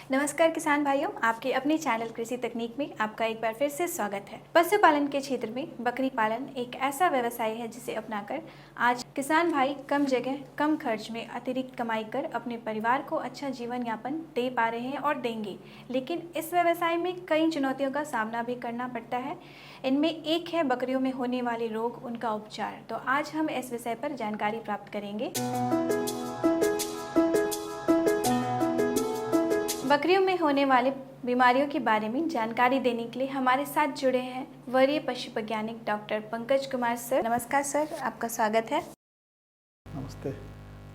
नमस्कार किसान भाइयों, आपके अपने चैनल कृषि तकनीक में आपका एक बार फिर से स्वागत है। पशुपालन के क्षेत्र में बकरी पालन एक ऐसा व्यवसाय है जिसे अपनाकर आज किसान भाई कम जगह कम खर्च में अतिरिक्त कमाई कर अपने परिवार को अच्छा जीवन यापन दे पा रहे हैं और देंगे। लेकिन इस व्यवसाय में कई चुनौतियों का सामना भी करना पड़ता है। इनमें एक है बकरियों में होने वाले रोग, उनका उपचार। तो आज हम इस विषय पर जानकारी प्राप्त करेंगे। बकरियों में होने वाले बीमारियों के बारे में जानकारी देने के लिए हमारे साथ जुड़े हैं वरीय पशु वैज्ञानिक डॉक्टर पंकज कुमार सर। नमस्कार सर, आपका स्वागत है। नमस्ते।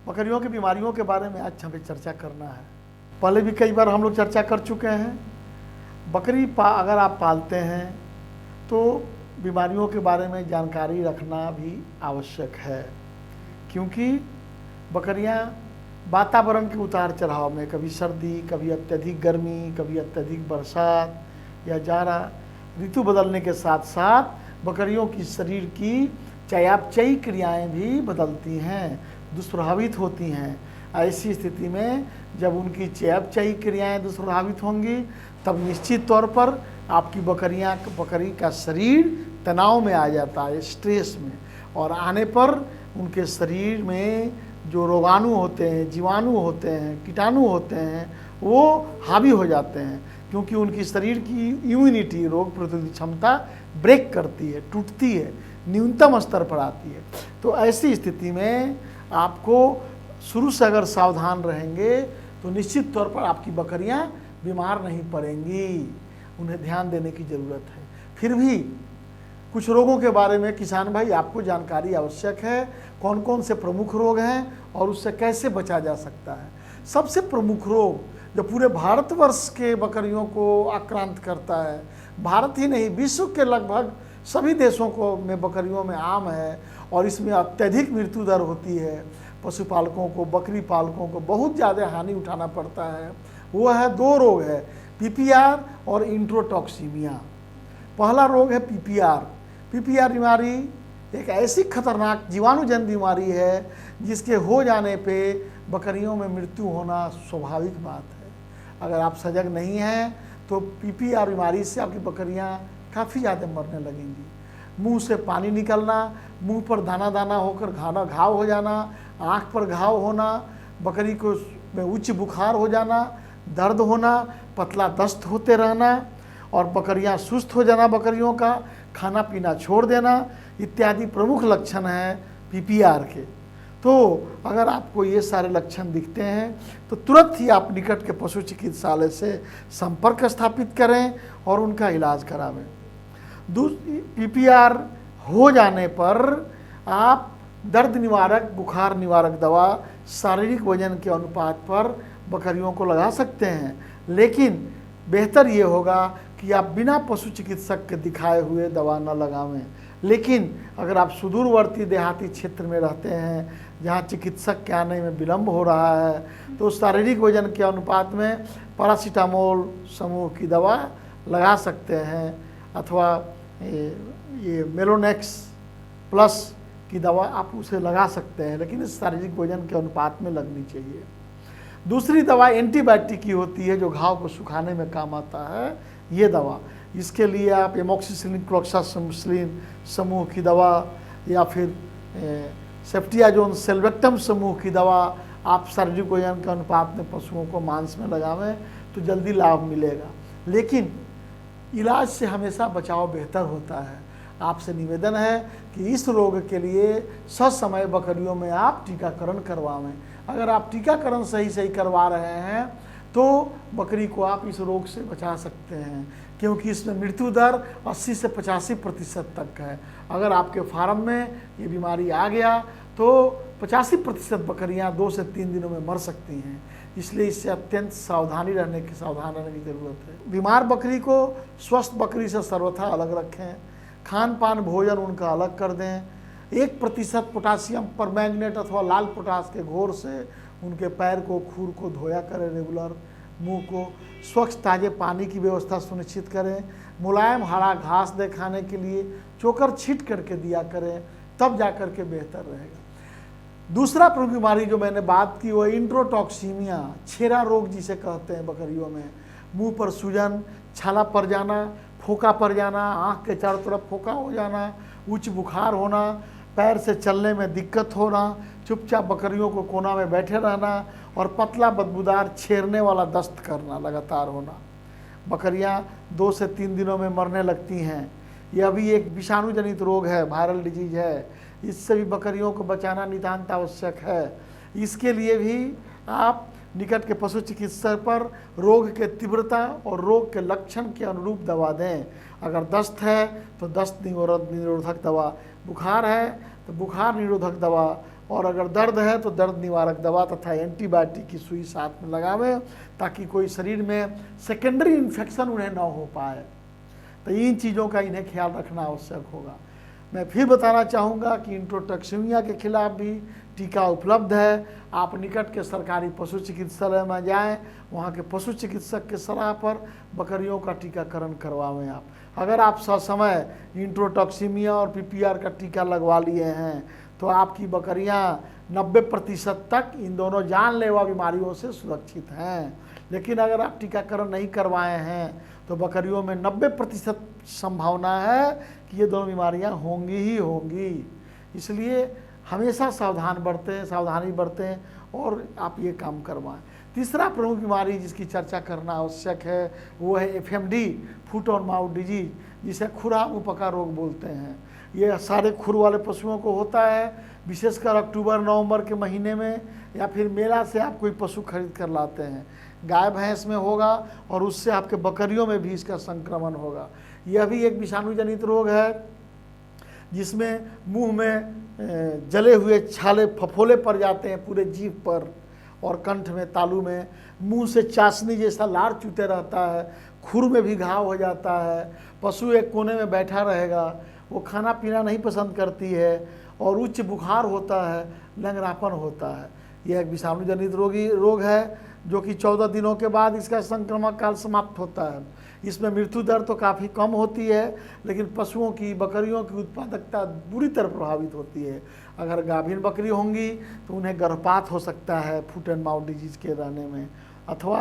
बकरियों की बीमारियों के बारे में आज हमें चर्चा करना है। पहले भी कई बार हम लोग चर्चा कर चुके हैं। बकरी अगर आप पालते हैं तो बीमारियों के बारे में जानकारी रखना भी आवश्यक है, क्योंकि बकरियां वातावरण के उतार चढ़ाव में, कभी सर्दी, कभी अत्यधिक गर्मी, कभी अत्यधिक बरसात या जाड़ा, ऋतु बदलने के साथ साथ बकरियों की शरीर की चयापचयी क्रियाएं भी बदलती हैं, दुष्प्रभावित होती हैं। ऐसी स्थिति में जब उनकी चयापचयी क्रियाएं दुष्प्रभावित होंगी तब निश्चित तौर पर आपकी बकरी का शरीर तनाव में आ जाता है, स्ट्रेस में, और आने पर उनके शरीर में जो रोगाणु होते हैं, जीवाणु होते हैं, कीटाणु होते हैं, वो हावी हो जाते हैं, क्योंकि उनकी शरीर की इम्यूनिटी, रोग प्रतिरोधी क्षमता ब्रेक करती है, टूटती है, न्यूनतम स्तर पर आती है। तो ऐसी स्थिति में आपको शुरू से अगर सावधान रहेंगे तो निश्चित तौर पर आपकी बकरियां बीमार नहीं पड़ेंगी। उन्हें ध्यान देने की ज़रूरत है। फिर भी कुछ रोगों के बारे में किसान भाई आपको जानकारी आवश्यक है। कौन कौन से प्रमुख रोग हैं और उससे कैसे बचा जा सकता है। सबसे प्रमुख रोग जो पूरे भारतवर्ष के बकरियों को आक्रांत करता है, भारत ही नहीं विश्व के लगभग सभी देशों को में बकरियों में आम है और इसमें अत्यधिक मृत्यु दर होती है, पशुपालकों को, बकरी पालकों को बहुत ज़्यादा हानि उठाना पड़ता है, वो है दो रोग है, पीपीआर और इंट्रोटॉक्सीमिया। पहला रोग है पीपीआर। पीपीआर बीमारी एक ऐसी खतरनाक जीवाणुजन्य बीमारी है जिसके हो जाने पे बकरियों में मृत्यु होना स्वाभाविक बात है। अगर आप सजग नहीं हैं तो पीपीआर बीमारी से आपकी बकरियां काफ़ी ज़्यादा मरने लगेंगी। मुंह से पानी निकलना, मुंह पर दाना दाना होकर घाव हो जाना, आँख पर घाव होना, बकरी को में उच्च बुखार हो जाना, दर्द होना, पतला दस्त होते रहना और बकरियां सुस्त हो जाना, बकरियों का खाना पीना छोड़ देना इत्यादि प्रमुख लक्षण हैं पीपीआर के। तो अगर आपको ये सारे लक्षण दिखते हैं तो तुरंत ही आप निकट के पशु चिकित्सालय से संपर्क स्थापित करें और उनका इलाज करावें। पीपीआर हो जाने पर आप दर्द निवारक, बुखार निवारक दवा शारीरिक वजन के अनुपात पर बकरियों को लगा सकते हैं, लेकिन बेहतर ये होगा कि आप बिना पशु चिकित्सक के दिखाए हुए दवा न लगावें। लेकिन अगर आप सुदूरवर्ती देहाती क्षेत्र में रहते हैं जहाँ चिकित्सक के आने में विलम्ब हो रहा है तो शारीरिक वजन के अनुपात में पैरासीटामोल समूह की दवा लगा सकते हैं, अथवा ये मेलोनेक्स प्लस की दवा आप उसे लगा सकते हैं, लेकिन इस शारीरिक वजन के अनुपात में लगनी चाहिए। दूसरी दवा एंटीबायोटिक की होती है जो घाव को सुखाने में काम आता है, ये दवा। इसके लिए आप एमोक्सिसिलिन क्लोक्सासिलिन समूह की दवा या फिर सेफ्टियाजोन सेल्वेक्टम समूह की दवा आप शारीरिक वजन के अनुपात में पशुओं को मांस में लगावें तो जल्दी लाभ मिलेगा। लेकिन इलाज से हमेशा बचाव बेहतर होता है। आपसे निवेदन है कि इस रोग के लिए ससमय बकरियों में आप टीकाकरण करवाएं। अगर आप टीकाकरण सही करवा रहे हैं तो बकरी को आप इस रोग से बचा सकते हैं, क्योंकि इसमें मृत्यु दर 80 से 85% तक है। अगर आपके फार्म में ये बीमारी आ गया तो 85% बकरियां 2 से 3 दिनों में मर सकती हैं। इसलिए इससे अत्यंत सावधान रहने की ज़रूरत है। बीमार बकरी को स्वस्थ बकरी से सर्वथा अलग रखें, खान पान भोजन उनका अलग कर दें। 1% पोटासियम परमैंगनेट अथवा लाल पोटास के घोर से उनके पैर को, खूर को धोया करें रेगुलर। मुंह को स्वच्छ ताज़े पानी की व्यवस्था सुनिश्चित करें। मुलायम हरा घास दे खाने के लिए, चोकर छीट करके दिया करें, तब जा कर के बेहतर रहेगा। दूसरा प्रमुख बीमारी जो मैंने बात की वो इंट्रोटॉक्सीमिया, छेरा रोग जिसे कहते हैं बकरियों में। मुंह पर सूजन, छाला पड़ जाना, फोका पड़ जाना, आँख के चारों तरफ फोका हो जाना, उच्च बुखार होना, पैर से चलने में दिक्कत होना, चुपचाप बकरियों को कोना में बैठे रहना और पतला बदबूदार छेरने वाला दस्त करना लगातार होना। बकरियां 2 से 3 दिनों में मरने लगती हैं। यह भी एक विषाणु जनित रोग है, वायरल डिजीज है। इससे भी बकरियों को बचाना नितांत आवश्यक है। इसके लिए भी आप निकट के पशु चिकित्सक पर रोग के तीव्रता और रोग के लक्षण के अनुरूप दवा दें। अगर दस्त है तो दस्त निरोधक दवा, बुखार है तो बुखार निरोधक दवा, और अगर दर्द है तो दर्द निवारक दवा तथा एंटीबायोटिक की सुई साथ में लगावें ताकि कोई शरीर में सेकेंडरी इन्फेक्शन उन्हें न हो पाए। तो इन चीज़ों का इन्हें ख्याल रखना आवश्यक होगा। मैं फिर बताना चाहूँगा कि इंट्रोटॉक्सीमिया के खिलाफ भी टीका उपलब्ध है। आप निकट के सरकारी पशु चिकित्सालय में जाएं, वहाँ के पशु चिकित्सक के सलाह पर बकरियों का टीकाकरण करवाएं। आप अगर आप ससमय इंट्रोटॉक्सीमिया और पीपीआर का टीका लगवा लिए हैं तो आपकी बकरियां 90% तक इन दोनों जानलेवा बीमारियों से सुरक्षित हैं। लेकिन अगर आप टीकाकरण नहीं करवाए हैं तो बकरियों में 90% संभावना है कि ये दोनों बीमारियां होंगी ही होंगी। इसलिए हमेशा सावधानी बरतें और आप ये काम करवाएं। तीसरा प्रमुख बीमारी जिसकी चर्चा करना आवश्यक है वो है एफएमडी, फुट और माउथ डिजीज, जिसे खुरा मुँह पका रोग बोलते हैं। ये सारे खुर वाले पशुओं को होता है, विशेषकर अक्टूबर-नवंबर के महीने में, या फिर मेला से आप कोई पशु खरीद कर लाते हैं। गाय भैंस में होगा और उससे आपके बकरियों में भी इसका संक्रमण होगा। यह भी एक विषाणु जनित रोग है जिसमें मुंह में जले हुए छाले फफोले पड़ जाते हैं पूरे जीभ पर और कंठ में, तालू में। मुंह से चाशनी जैसा लार चूते रहता है, खुर में भी घाव हो जाता है। पशु एक कोने में बैठा रहेगा, वो खाना पीना नहीं पसंद करती है और उच्च बुखार होता है, लंगड़ापन होता है। यह एक विषाणु जनित रोग है जो कि 14 दिनों के बाद इसका संक्रमण काल समाप्त होता है। इसमें मृत्यु दर तो काफ़ी कम होती है, लेकिन पशुओं की, बकरियों की उत्पादकता बुरी तरह प्रभावित होती है। अगर गाभिन बकरी होंगी तो उन्हें गर्भपात हो सकता है फुट एंड माउथ डिजीज के रहने में, अथवा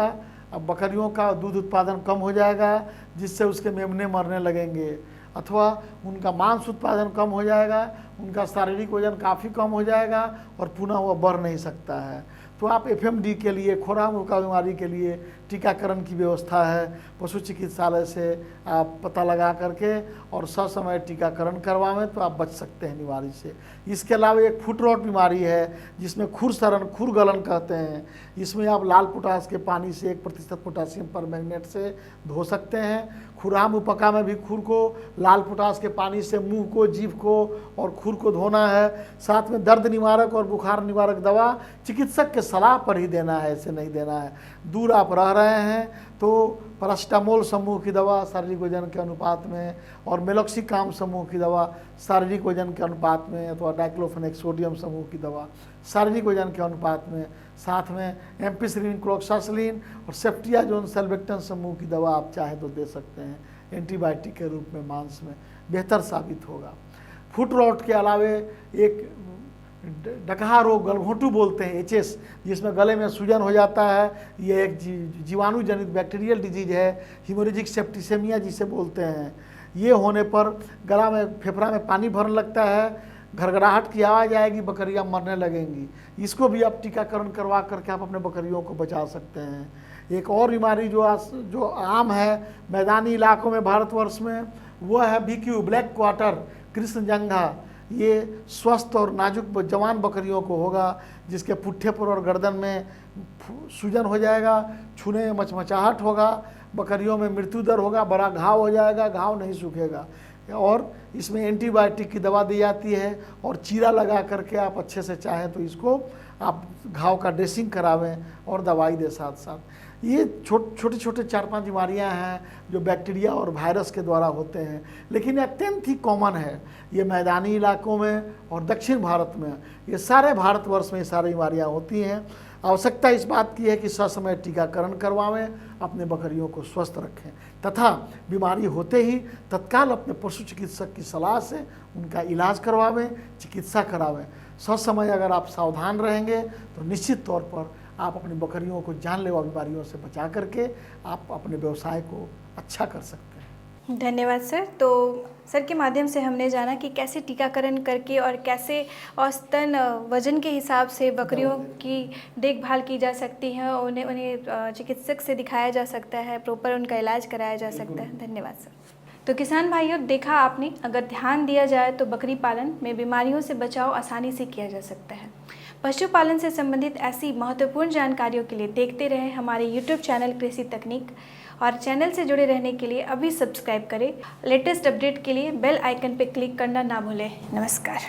अब बकरियों का दूध उत्पादन कम हो जाएगा जिससे उसके मेमने मरने लगेंगे, अथवा उनका मांस उत्पादन कम हो जाएगा, उनका शारीरिक वजन काफ़ी कम हो जाएगा और पुनः वह बढ़ नहीं सकता है। तो आप एफएमडी के लिए, खुरा मुँह का बीमारी के लिए टीकाकरण की व्यवस्था है। पशु चिकित्सालय से आप पता लगा करके और ससमय टीकाकरण करवाएं तो आप बच सकते हैं बीमारी से। इसके अलावा एक फुट रॉट बीमारी है जिसमें खुरसरन, खुरगलन कहते हैं। इसमें आप लाल पोटास के पानी से 1% पोटासियम परमैंगनेट से धो सकते हैं। खुरा मुँह पका में भी खुर को लाल पोटास के पानी से मुंह को, जीभ को और खुर को धोना है। साथ में दर्द निवारक और बुखार निवारक दवा चिकित्सक के सलाह पर ही देना है, ऐसे नहीं देना है। दूर आप रह रहे हैं तो पैरास्टामोल समूह की दवा शारीरिक वजन के अनुपात में, और मेलोक्सिकाम समूह की दवा शारीरिक वजन के अनुपात में, अथवा डाइक्लोफेनेक सोडियम समूह की दवा शारीरिक वजन के अनुपात में, साथ में एम्पिसिलिन, क्लोक्सासिलिन और सेफ्टियाजोन सेल्बेक्टन समूह की दवा आप चाहे तो दे सकते हैं एंटीबायोटिक के रूप में। मांस में बेहतर साबित होगा। फुट रॉट के अलावे एक डकहा रोग, गलघोंटू बोलते हैं, एचएस, जिसमें गले में सूजन हो जाता है। यह एक जीवाणु जनित बैक्टीरियल डिजीज है, हिमोरेजिक सेप्टिसेमिया जिसे बोलते हैं। ये होने पर गला में, फेफड़ा में पानी भरने लगता है, घरघराहट की आवाज़ आएगी, बकरियां मरने लगेंगी। इसको भी आप टीकाकरण करवा करके आप अपने बकरियों को बचा सकते हैं। एक और बीमारी जो आम है मैदानी इलाकों में भारतवर्ष में, वो है BQ, ब्लैक क्वार्टर, कृष्णजंघा। ये स्वस्थ और नाजुक जवान बकरियों को होगा, जिसके पुट्ठे पर और गर्दन में सूजन हो जाएगा, छूने में मचमचाहट होगा, बकरियों में मृत्यु दर होगा, बड़ा घाव हो जाएगा, घाव नहीं सूखेगा। और इसमें एंटीबायोटिक की दवा दी जाती है और चीरा लगा करके आप अच्छे से चाहें तो इसको आप घाव का ड्रेसिंग करावें और दवाई दे साथ साथ। ये छोटे छोटे 4-5 बीमारियां हैं जो बैक्टीरिया और वायरस के द्वारा होते हैं, लेकिन ये अत्यंत ही कॉमन है। ये मैदानी इलाकों में और दक्षिण भारत में, ये सारे भारतवर्ष में ये सारी बीमारियां होती हैं। आवश्यकता इस बात की है कि ससमय टीकाकरण करवावें, अपने बकरियों को स्वस्थ रखें तथा बीमारी होते ही तत्काल अपने पशु चिकित्सक की सलाह से उनका इलाज करवावें, चिकित्सा करावें। ससमय अगर आप सावधान रहेंगे तो निश्चित तौर पर आप अपनी बकरियों को जानलेवा बीमारियों से बचा करके आप अपने व्यवसाय को अच्छा कर सकते हैं। धन्यवाद सर। तो सर के माध्यम से हमने जाना कि कैसे टीकाकरण करके और कैसे औसतन वजन के हिसाब से बकरियों की देखभाल की जा सकती है, उन्हें चिकित्सक से दिखाया जा सकता है, प्रॉपर उनका इलाज कराया जा सकता है। धन्यवाद सर। तो किसान भाइयों, देखा आपने, अगर ध्यान दिया जाए तो बकरी पालन में बीमारियों से बचाव आसानी से किया जा सकता है। पशुपालन से संबंधित ऐसी महत्वपूर्ण जानकारियों के लिए देखते रहे हमारे YouTube चैनल कृषि तकनीक, और चैनल से जुड़े रहने के लिए अभी सब्सक्राइब करें। लेटेस्ट अपडेट के लिए बेल आइकन पर क्लिक करना ना भूलें। नमस्कार।